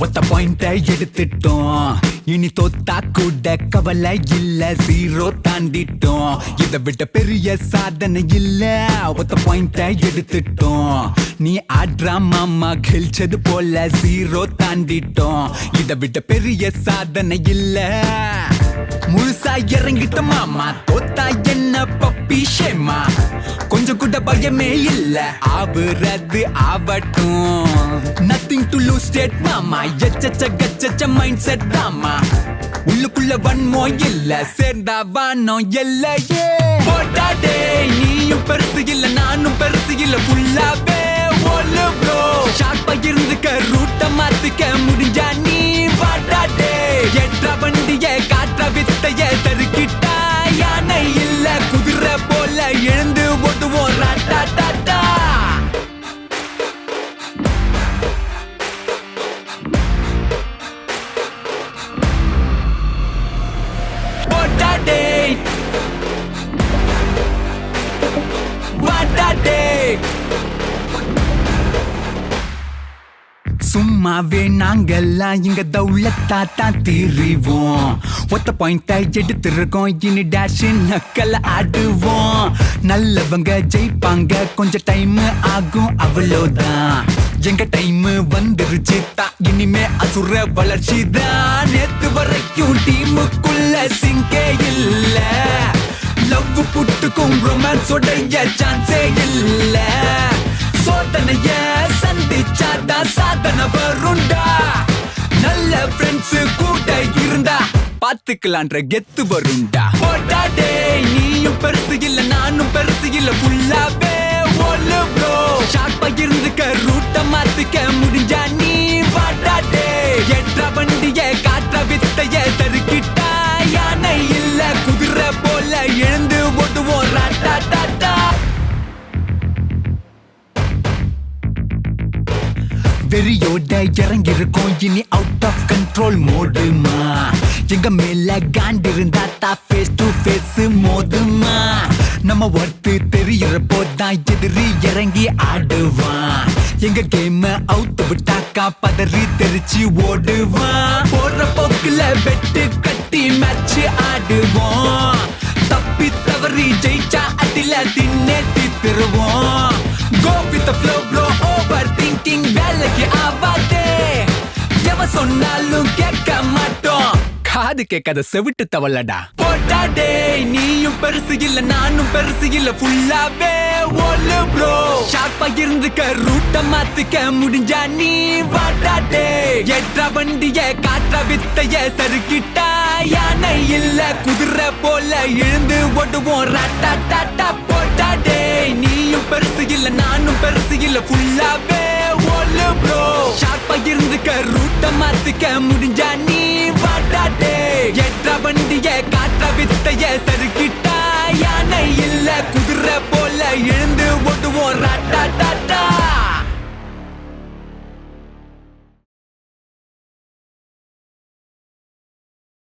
ஒத்த பாயிண்ட எடுத்துட்டோம். இனி தோத்தா கூட கவலை இல்ல, ஜீரோ தாண்டிட்டோம். இதை விட பெரிய சாதனை இல்ல, ஒத்த பாயிண்ட எடுத்துட்டோம். நீ ஆட்ரா மாமா கெழிச்சது போல ஜீரோ தாண்டிட்டோம். இதை விட பெரிய சாதனை இல்ல, முழுசா இறங்கிட்ட மாமா. தோத்தா என்ன பப்பி ஷேமா, கொஞ்சம் கூட பயமே இல்ல, ஆவுறது ஆவட்டும். Nothing to lose state மாமா, எச்சச்ச கச்சச்ச மைண்ட் செட் தாமா. உள்ளுக்குள்ள வன்மோ இல்ல, சேர்ந்தா வானம் எல்லையே. போட்டாடே நீயும் பெருசு இல்ல, நானும் பெருசு இல்ல, ஃபுல்லாவே ஓலு ப்ரோ. ஷார்ப்பா இருந்துக்க ரூட்ட மாத்துக்க முடிஞ்சா நீ வாட்டாடே. எட்ரா வண்டிய காற்ற வித்தைய தருக்கிட்டா, யானை இல்ல குதிரை போல எழுந்து ஓட்டுவோம் ராட்டா டாட்டா. போட்டாடே வாட்டாடே. சும்மாவே நாங்கெல்லாம் இங்க தௌலத்தா தான் தீரிவோம். ஒத்த பாயிண்ட எடுத்திருக்கோம், இனி டேஷ் நக்கல ஆடுவோம். நல்லவங்க ஜெயிப்பாங்க, கொஞ்சம் டைம் ஆகும் அவ்வளோதான். எங்க டைம் வந்துருச்சு தான், இனிமே அசுர வளர்ச்சி தான். நேத்து வரைக்கும் டீமுக்குள்ள சிங்கே இல்ல, லவ் புட்டுக்கும் ரொமான்ஸ் உடைய சான்ஸே இல்ல. சோதனைய சந்திச்சாதான் சாதனை வருண்டா. நல்ல ஃப்ரெண்ட்ஸ் கூட இருந்தா பாத்துக்கலான்ற கெத்து வருண்டா. போட்டாடே நீயும் பெருசு இல்ல, நானும் பெருசு இல்ல, ஃபுல்லாவே ஓலு ப்ரோ. ஷார்ப்பா இருந்துக்க ரூட்ட மாத்துக்க முடிஞ்சா நீ வாட்டாடே. எட்ரா வண்டிய காற்ற வித்தைய தருக்கிட்டா, யானை இல்ல குதிரை போல எழுந்து ஓட்டுவோம் ராட்டா டாட்டா. வெறியோட இறங்கிருக்கோம், இனி அவுட் ஆஃப் கண்ட்ரோல் மோடுமா. எங்க மேல காண்டிருந்தா தா ஃபேஸ் டு ஃபேஸ் மோதுமா. நம்ம ஒர்த்து தெரியுற போதான் எதிரி இறங்கி ஆடுவான். எங்க கேம் அவுத்து விட்டாக்கா பதறி தெரிச்சு ஓடுவான். போற போக்குல வெட்டு கட்டி மேட்ச் ஆடுவோம். தப்பி தவறி ஜெயிச்சா அடில தின்னே தீத்துருவோம். Go with the flow bro, overthinking வேலைக்கு ஆவாதே. எவ சொன்னாலும் கேட்க மாட்டோம், காது கேட்காத செவிட்டு தவளடா. போட்டாடே நீயும் பெருசு இல்ல, நானும் பெருசு இல்ல, ஃபுல்லாவே ஓலு ப்ரோ. ஷார்ப்பா இருந்துக்க ரூட்ட மாத்துக்க முடிஞ்சா நீ வாட்டாடே. எட்ரா வண்டிய காற்ற வித்தைய சருக்கிட்டா, யானை இல்ல குதிரை போல எழுந்து ஓட்டுவோம் ராட்டா டாட்டா. போட்டாடே நீயும் பெருசு இல்ல, நானும் பெருசு இல்ல, ஃபுல்லாவே ஓலு ப்ரோ. ஷார்ப்பா இருந்துக்க ரூட்ட மாத்துக்க முடிஞ்சா நீ வாட்டாடே. எட்ரா வண்டிய காற்ற வித்தைய சருக்கிட்டா, யானை இல்ல குதிரை போல எழுந்து ஓட்டுவோம் ராட்டா டாட்டா.